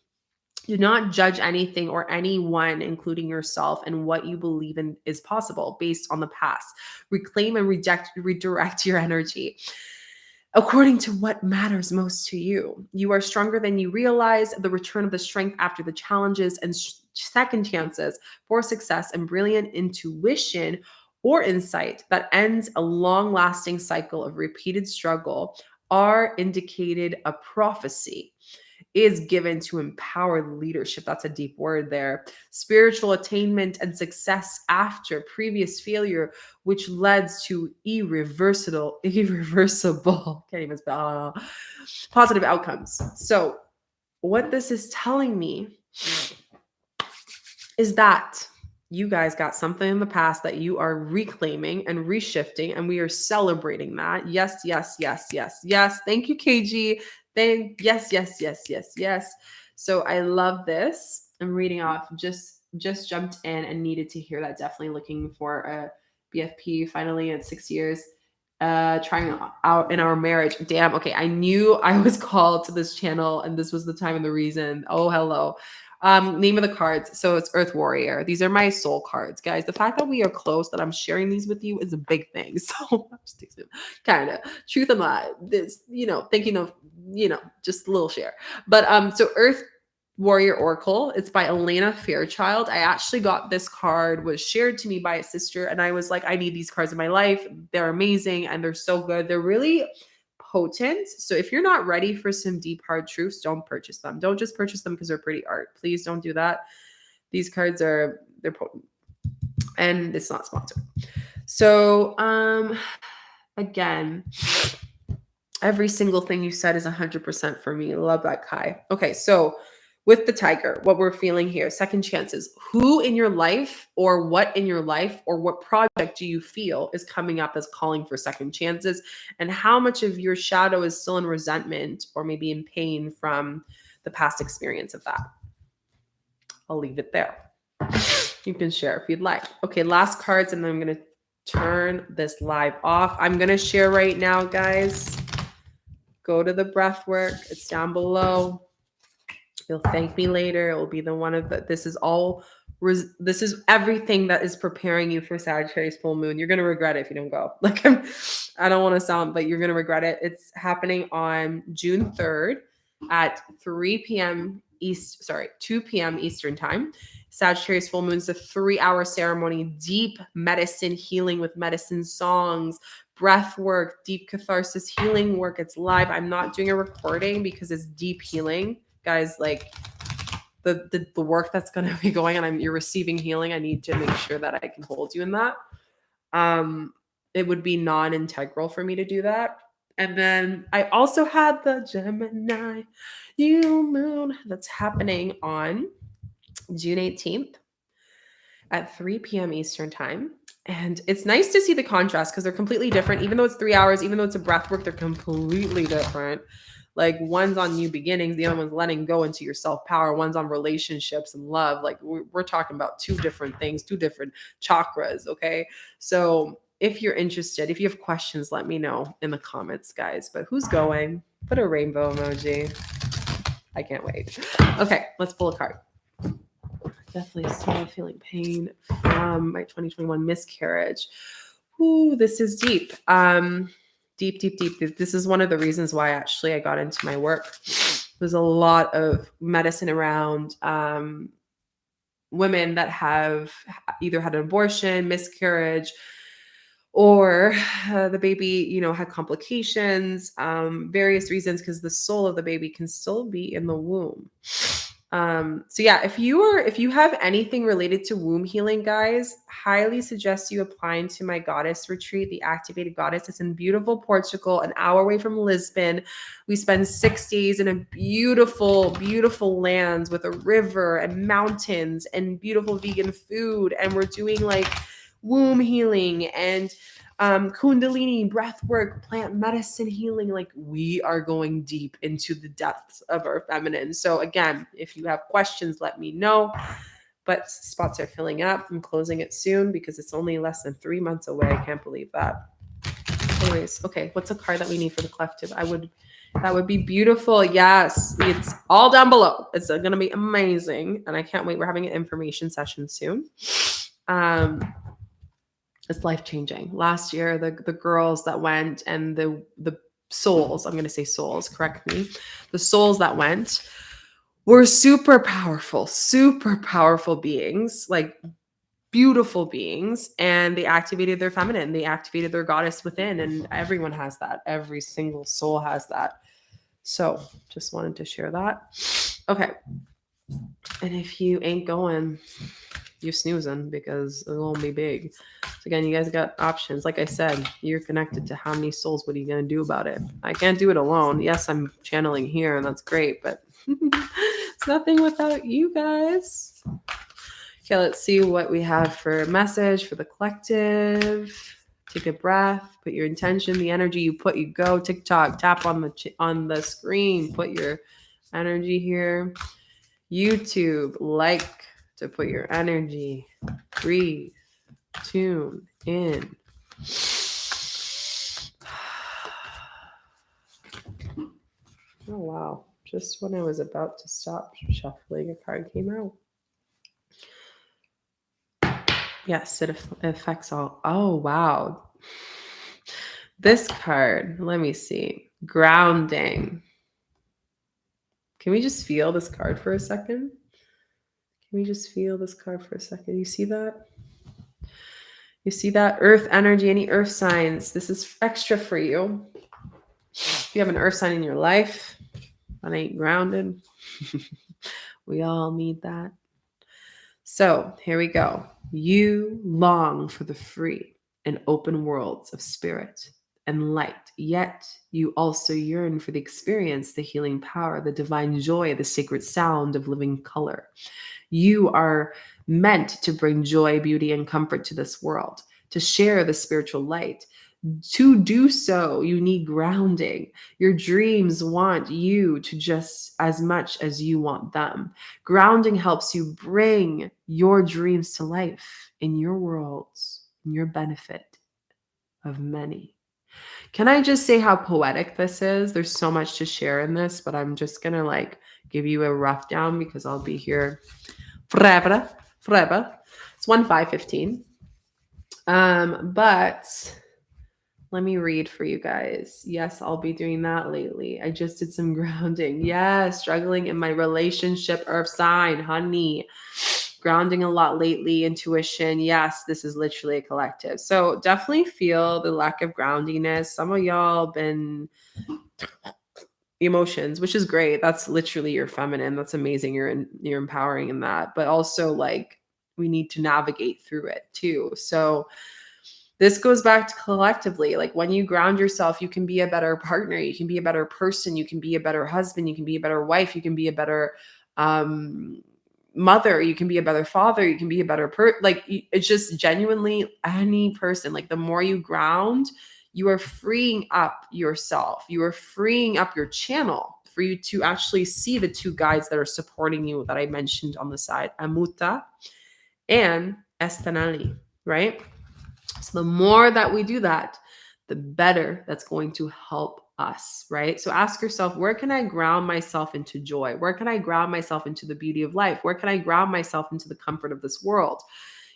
Do not judge anything or anyone, including yourself, and what you believe in is possible based on the past. Reclaim and redirect your energy according to what matters most to you. You are stronger than you realize. The return of the strength after the challenges and second chances for success and brilliant intuition or insight that ends a long-lasting cycle of repeated struggle are indicated a prophecy is given to empower leadership. That's a deep word there. Spiritual attainment and success after previous failure, which led to irreversible, can't even spell, positive outcomes. So, what this is telling me is that you guys got something in the past that you are reclaiming and reshifting, and we are celebrating that. Yes, yes, yes, yes, yes. Thank you, KG. Yes. So I love this. I'm reading off. Just jumped in and needed to hear that. Definitely looking for a BFP finally at 6 years. Trying out in our marriage. Damn. Okay. I knew I was called to this channel and this was the time and the reason. Oh, hello. Name of the cards. So it's Earth Warrior. These are my soul cards, guys. The fact that we are close, that I'm sharing these with you is a big thing. So kind of truth and lie. This, thinking of, just a little share. But so Earth Warrior Oracle. It's by Elena Fairchild. I actually got this card, was shared to me by a sister, and I was like, I need these cards in my life. They're amazing and they're so good. They're really potent. So if you're not ready for some deep hard truths, don't purchase them. Don't just purchase them because they're pretty art. Please don't do that. These cards they're potent. And it's not sponsored. So again, every single thing you said is 100% for me. Love that, Kai. Okay, so with the tiger, what we're feeling here, second chances. Who in your life or what in your life or what project do you feel is coming up as calling for second chances? And how much of your shadow is still in resentment or maybe in pain from the past experience of that? I'll leave it there. You can share if you'd like. Okay, last cards, and then I'm going to turn this live off. I'm going to share right now, guys. Go to the breath work. It's down below. You'll thank me later. It will be the one of the, this is everything that is preparing you for Sagittarius full moon. You're going to regret it if you don't go. I don't want to sound, but you're going to regret it. It's happening on June 3rd at 2 p.m. Eastern time. Sagittarius full moon is a 3-hour ceremony, deep medicine healing with medicine songs, breath work, deep catharsis healing work. It's live. I'm not doing a recording because it's deep healing. Guys, like the work that's going to be going on, you're receiving healing. I need to make sure that I can hold you in that. It would be non-integral for me to do that. And then I also had the Gemini new moon that's happening on June 18th at 3 p.m. Eastern time. And it's nice to see the contrast because they're completely different. Even though it's 3 hours, even though it's a breath work, they're completely different. Like one's on new beginnings, the other one's letting go into your self power. One's on relationships and love. Like we're talking about two different things, two different chakras. Okay. So if you're interested, if you have questions, let me know in the comments, guys. But who's going? Put a rainbow emoji. I can't wait. Okay, let's pull a card. Definitely still feeling pain from my 2021 miscarriage. Ooh, this is deep. Deep, deep, deep. This is one of the reasons why actually I got into my work. There's a lot of medicine around women that have either had an abortion, miscarriage, or the baby, you know, had complications, various reasons, because the soul of the baby can still be in the womb. So yeah, if you have anything related to womb healing, guys, highly suggest you applying to my goddess retreat, the Activated Goddess. It's in beautiful Portugal, an hour away from Lisbon. We spend 6 days in a beautiful, beautiful lands with a river and mountains and beautiful vegan food. And we're doing like womb healing and kundalini, breath work, plant medicine healing. Like we are going deep into the depths of our feminine. So again, if you have questions, let me know. But spots are filling up. I'm closing it soon because it's only less than 3 months away. I can't believe that. Anyways, okay, what's a card that we need for the collective? That would be beautiful. Yes, it's all down below. It's going to be amazing. And I can't wait. We're having an information session soon. It's life-changing. Last year, the girls that went and the souls, I'm going to say souls, correct me. The souls that went were super powerful beings, like beautiful beings. And they activated their feminine. They activated their goddess within. And everyone has that. Every single soul has that. So just wanted to share that. Okay. And if you ain't going, you're snoozing because it'll be big. So again, you guys got options. Like I said, you're connected to how many souls. What are you going to do about it? I can't do it alone. Yes, I'm channeling here and that's great, but it's nothing without you guys. Okay, let's see what we have for a message for the collective. Take a breath, put your intention, the energy you put, you go. TikTok, tap on the screen, put your energy here. YouTube, like to put your energy, breathe, tune in. Oh, wow. Just when I was about to stop shuffling, a card came out. Yes, it affects all. Oh, wow. This card, let me see. Grounding. Can we just feel this card for a second? Can we just feel this card for a second? You see that? You see that? Earth energy, any earth signs. This is extra for you. If you have an earth sign in your life that ain't grounded, we all need that. So here we go. You long for the free and open worlds of spirit and light, yet you also yearn for the experience, the healing power, the divine joy, the sacred sound of living color. You are meant to bring joy, beauty, and comfort to this world, to share the spiritual light. To do so, you need grounding. Your dreams want you to just as much as you want them. Grounding helps you bring your dreams to life in your worlds, in your benefit of many. Can I just say how poetic this is? There's so much to share in this, but I'm just going to give you a rough down because I'll be here forever. It's 1/5/15. But let me read for you guys. Yes, I'll be doing that lately. I just did some grounding. Yes, struggling in my relationship, earth sign, honey. Grounding a lot lately, intuition. Yes, this is literally a collective. So definitely feel the lack of groundiness. Some of y'all been emotions, which is great. That's literally your feminine. That's amazing. You're empowering in that. But also we need to navigate through it too. So this goes back to collectively. When you ground yourself, you can be a better partner. You can be a better person. You can be a better husband. You can be a better wife. You can be a better mother, you can be a better father, you can be a better it's just genuinely any person. Like the more you ground, you are freeing up yourself, you are freeing up your channel for you to actually see the two guides that are supporting you that I mentioned on the side, Amuta and Estanali, right? So the more that we do that, the better that's going to help us, right? So ask yourself, where can I ground myself into joy? Where can I ground myself into the beauty of life? Where can I ground myself into the comfort of this world?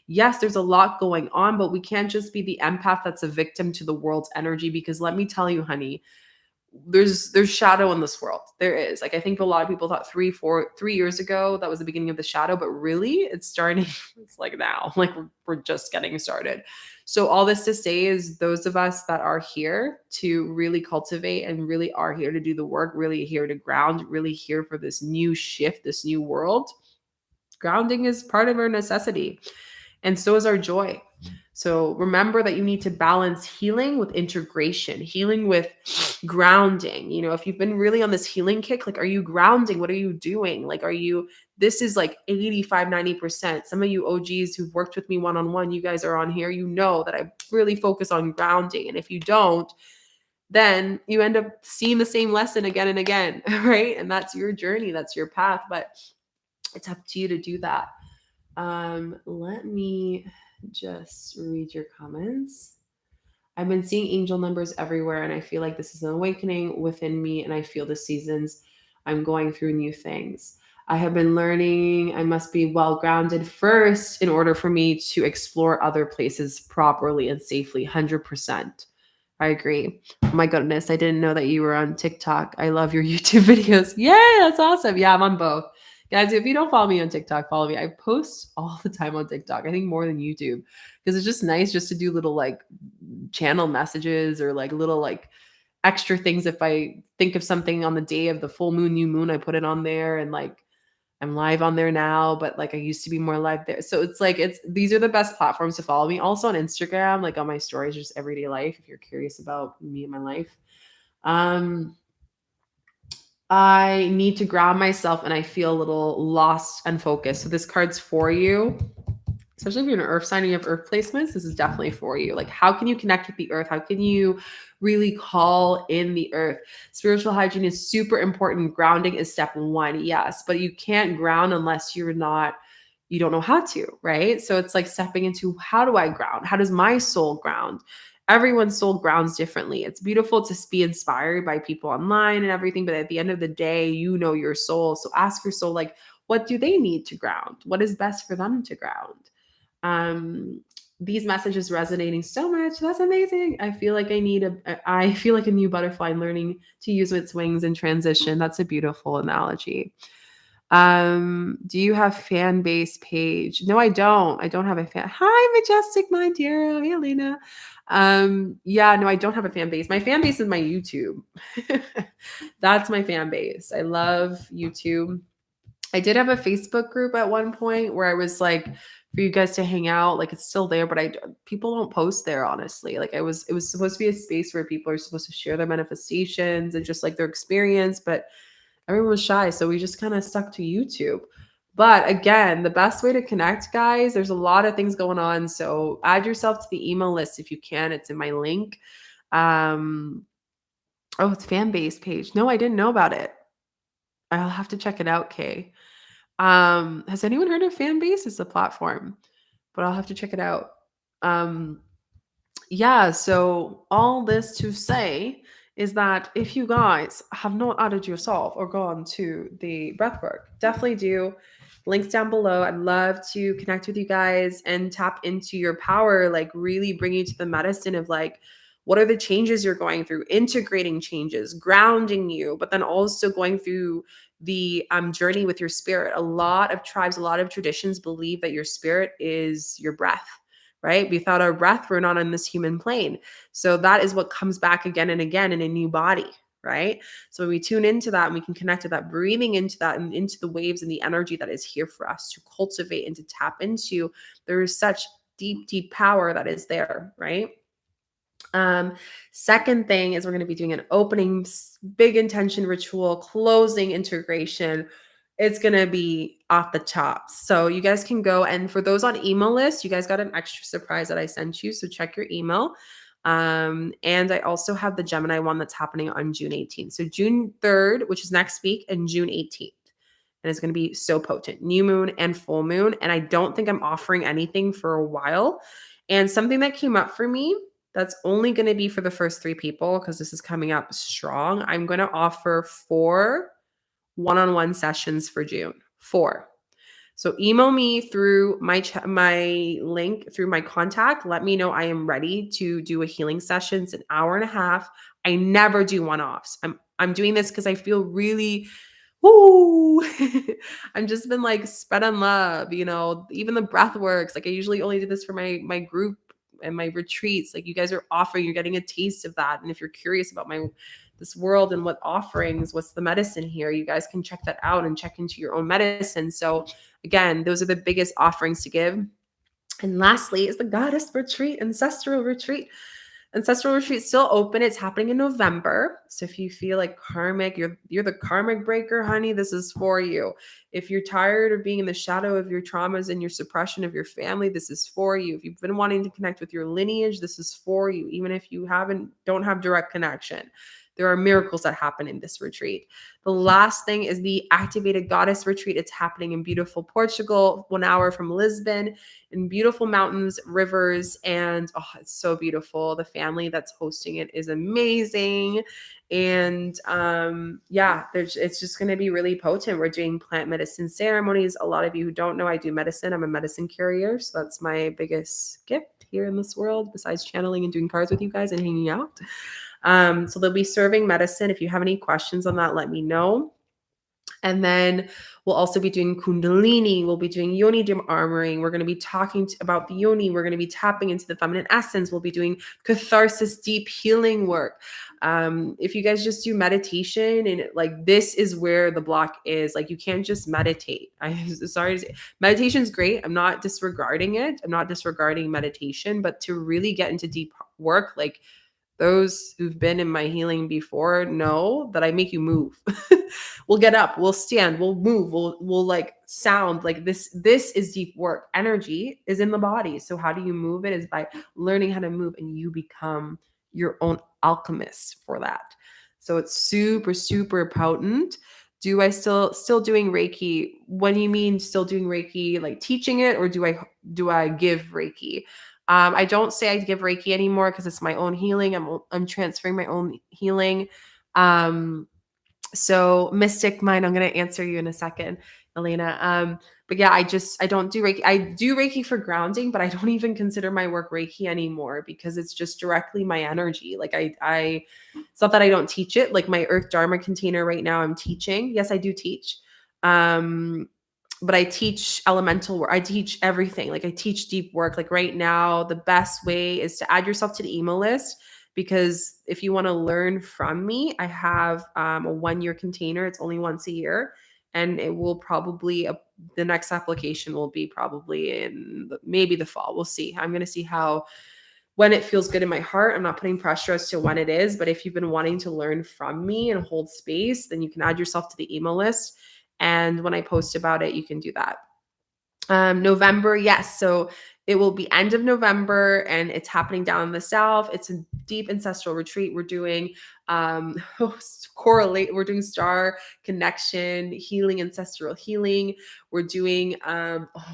Yes, there's a lot going on, but we can't just be the empath that's a victim to the world's energy, because let me tell you, honey, there's shadow in this world. There is. Like, I think a lot of people thought 3 years ago that was the beginning of the shadow, but really it's starting. It's like now, like we're just getting started. So all this to say is, those of us that are here to really cultivate and really are here to do the work, really here to ground, really here for this new shift, this new world, grounding is part of our necessity. And so is our joy. So remember that you need to balance healing with integration, healing with grounding. You know, if you've been really on this healing kick, like, are you grounding? What are you doing? Like, this is like 85, 90%. Some of you OGs who've worked with me one-on-one, you guys are on here, you know that I really focus on grounding. And if you don't, then you end up seeing the same lesson again and again, right? And that's your journey, that's your path, but it's up to you to do that. Let me just read your comments. I've been seeing angel numbers everywhere, and I feel like this is an awakening within me, and I feel the seasons I'm going through new things. I have been learning I must be well grounded first in order for me to explore other places properly and safely. 100%. I agree. Oh my goodness, I didn't know that you were on TikTok. I love your YouTube videos. Yay, that's awesome. Yeah, I'm on both. Guys, if you don't follow me on TikTok, follow me. I post all the time on TikTok. I think more than YouTube, because it's just nice just to do little like channel messages or like little like extra things. If I think of something on the day of the full moon, new moon, I put it on there, and like I'm live on there now, but like I used to be more live there. So it's like, these are the best platforms to follow me. Also on Instagram, like on my stories, just everyday life, if you're curious about me and my life. I need to ground myself and I feel a little lost and focused. So this card's for you, especially if you're an earth sign and you have earth placements. This is definitely for you. Like, how can you connect with the earth? How can you really call in the earth? Spiritual hygiene is super important. Grounding is step one, yes, but you can't ground unless you don't know how to, right? So it's like stepping into, how do I ground? How does my soul ground? Everyone's soul grounds differently. It's beautiful to be inspired by people online and everything, but at the end of the day, you know your soul. So ask your soul, like, what do they need to ground? What is best for them to ground? These messages resonating so much. That's amazing. I feel like I feel like a new butterfly learning to use its wings in transition. That's a beautiful analogy. Do you have fan base page? No, I don't. I don't have a fan. Hi, Majestic, my dear. Hey, Elena. Yeah, no, I don't have a fan base. My fan base is my YouTube. That's my fan base. I love YouTube. I did have a Facebook group at one point where I was like, for you guys to hang out. Like, it's still there, but people don't post there, honestly. Like, it was supposed to be a space where people are supposed to share their manifestations and just like their experience, but everyone was shy, so we just kind of stuck to YouTube. But again, the best way to connect, guys, there's a lot of things going on. So add yourself to the email list if you can. It's in my link. Oh, it's fan base page. No, I didn't know about it. I'll have to check it out, Kay. Has anyone heard of fan base? It's a platform, but I'll have to check it out. Yeah, so all this to say is that if you guys have not added yourself or gone to the breathwork, definitely do. Links down below. I'd love to connect with you guys and tap into your power, like really bring you to the medicine of like, what are the changes you're going through, integrating changes, grounding you, but then also going through the journey with your spirit. A lot of tribes, a lot of traditions believe that your spirit is your breath, right? Without our breath, we're not on this human plane. So that is what comes back again and again in a new body, right? So when we tune into that and we can connect to that, breathing into that and into the waves and the energy that is here for us to cultivate and to tap into, there is such deep, deep power that is there, right? Second thing is we're going to be doing an opening, big intention ritual, closing integration, it's going to be off the chops. So you guys can go. And for those on email list, you guys got an extra surprise that I sent you. So check your email. And I also have the Gemini one that's happening on June 18th. So June 3rd, which is next week, and June 18th. And it's going to be so potent. New moon and full moon. And I don't think I'm offering anything for a while. And something that came up for me that's only going to be for the first 3 people, because this is coming up strong. I'm going to offer 4 one-on-one sessions for June. 4. So email me through my link through my contact. Let me know I am ready to do a healing session. It's an hour and a half. I never do one-offs. I'm doing this because I feel really woo. I've just been like spread on love, even the breath works. Like I usually only do this for my group and my retreats. Like you guys are offering, you're getting a taste of that. And if you're curious about this world and what offerings, what's the medicine here, you guys can check that out and check into your own medicine. So again, those are the biggest offerings to give. And lastly is the goddess retreat, ancestral retreat. Ancestral retreat still open. It's happening in November. So if you feel like karmic, you're the karmic breaker, honey, this is for you. If you're tired of being in the shadow of your traumas and your suppression of your family, this is for you. If you've been wanting to connect with your lineage, this is for you. Even if you don't have direct connection, there are miracles that happen in this retreat. The last thing is the activated goddess retreat. It's happening in beautiful Portugal, 1 hour from Lisbon, in beautiful mountains, rivers, and it's so beautiful. The family that's hosting it is amazing. And it's just going to be really potent. We're doing plant medicine ceremonies. A lot of you who don't know, I do medicine. I'm a medicine carrier. So that's my biggest gift here in this world, besides channeling and doing cards with you guys and hanging out. So they'll be serving medicine. If you have any questions on that, let me know. And then we'll also be doing Kundalini. We'll be doing Yoni armoring. We're going to be talking about the Yoni. We're going to be tapping into the feminine essence. We'll be doing catharsis, deep healing work. If you guys just do meditation, and like this is where the block is. Like you can't just meditate. I'm sorry to say, meditation's great. I'm not disregarding it. I'm not disregarding meditation, but to really get into deep work, like those who've been in my healing before know that I make you move. We'll get up, we'll stand, we'll move, we'll like sound like this. This is deep work. Energy is in the body. So how do you move it is by learning how to move, and you become your own alchemist for that. So it's super, super potent. Do I still doing Reiki? When you mean still doing Reiki, like teaching it, or do I give Reiki? I don't say I give Reiki anymore because it's my own healing. I'm transferring my own healing. So Mystic Mind, I'm going to answer you in a second, Elena. But yeah, I don't do Reiki. I do Reiki for grounding, but I don't even consider my work Reiki anymore because it's just directly my energy. Like it's not that I don't teach it. Like my Earth Dharma container right now, I'm teaching. Yes, I do teach. But I teach elemental work. I teach everything. Like I teach deep work. Like right now, the best way is to add yourself to the email list, because if you want to learn from me, I have a 1-year container. It's only once a year, and it will probably the next application will be probably in maybe the fall. We'll see. I'm going to see when it feels good in my heart. I'm not putting pressure as to when it is, but if you've been wanting to learn from me and hold space, then you can add yourself to the email list. And when I post about it, you can do that. November, yes. So it will be end of November, and it's happening down in the south. It's a deep ancestral retreat. We're doing we're doing star connection healing, ancestral healing. We're doing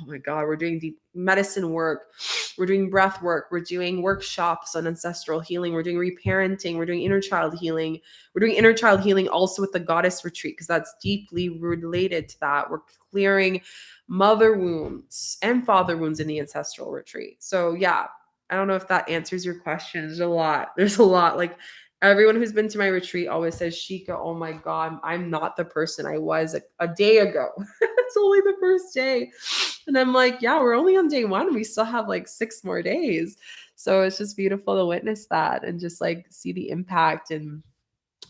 we're doing deep medicine work. We're doing breath work. We're doing workshops on ancestral healing. We're doing reparenting. We're doing inner child healing. We're doing inner child healing also with the goddess retreat, because that's deeply related to that. We're clearing mother wounds and father wounds in the ancestral retreat. So yeah, I don't know if that answers your question. There's a lot. Like everyone who's been to my retreat always says, Shika, oh my God, I'm not the person I was a day ago. It's only the first day. And I'm like, yeah, we're only on day 1. We still have like 6 more days. So it's just beautiful to witness that and just like see the impact and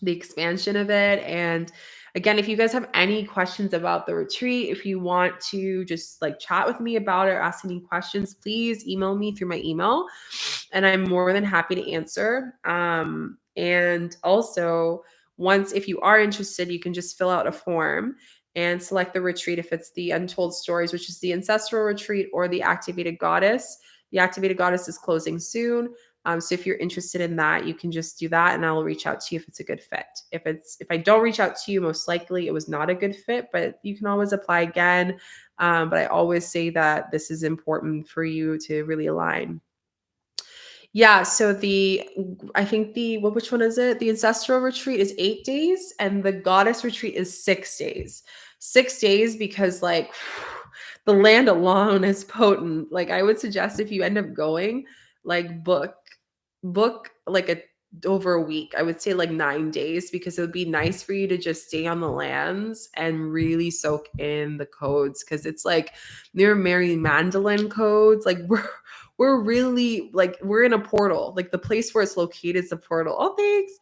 the expansion of it. And again, if you guys have any questions about the retreat, if you want to just like chat with me about it or ask any questions, please email me through my email, and I'm more than happy to answer. And also, if you are interested, you can just fill out a form, and select the retreat if it's the Untold Stories, which is the ancestral retreat, or the Activated Goddess. The Activated Goddess is closing soon. So if you're interested in that, you can just do that, and I'll reach out to you if it's a good fit. If I don't reach out to you, most likely it was not a good fit, but you can always apply again. But I always say that this is important for you to really align. Yeah, so I think which one is it? The ancestral retreat is 8 days and the goddess retreat is 6 days. 6 days because like the land alone is potent. Like I would suggest if you end up going, like book like a over a week. I would say like 9 days because it would be nice for you to just stay on the lands and really soak in the codes because it's like near Mary Magdalene codes. Like we're really like we're in a portal. Like the place where it's located is a portal. Oh, thanks.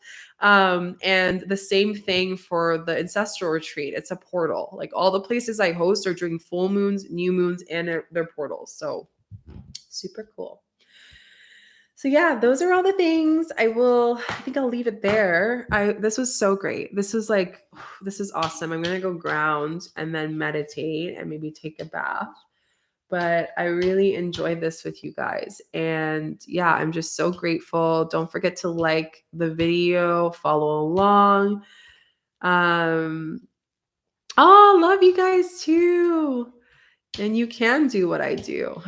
And the same thing for the ancestral retreat. It's a portal. Like all the places I host are during full moons, new moons, and they're portals. So super cool. So yeah, those are all the things. I think I'll leave it there. This was so great. This is awesome. I'm gonna go ground and then meditate and maybe take a bath. But I really enjoyed this with you guys. And yeah, I'm just so grateful. Don't forget to like the video, follow along. Love you guys too. And you can do what I do.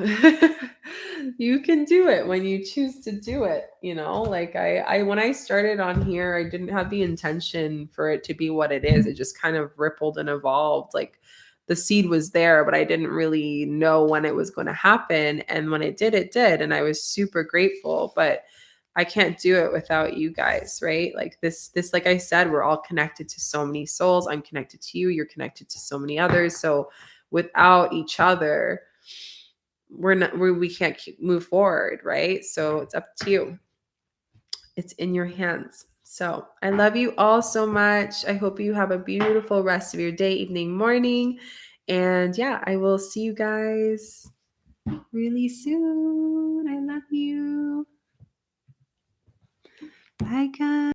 You can do it when you choose to do it. Like I when I started on here, I didn't have the intention for it to be what it is. It just kind of rippled and evolved. Like the seed was there, but I didn't really know when it was going to happen. And when it did, it did. And I was super grateful. But I can't do it without you guys, right? Like this, like I said, we're all connected to so many souls. I'm connected to you. You're connected to so many others. So without each other, we can't move forward, right? So it's up to you. It's in your hands. So I love you all so much. I hope you have a beautiful rest of your day, evening, morning. And yeah, I will see you guys really soon. I love you. Bye, guys.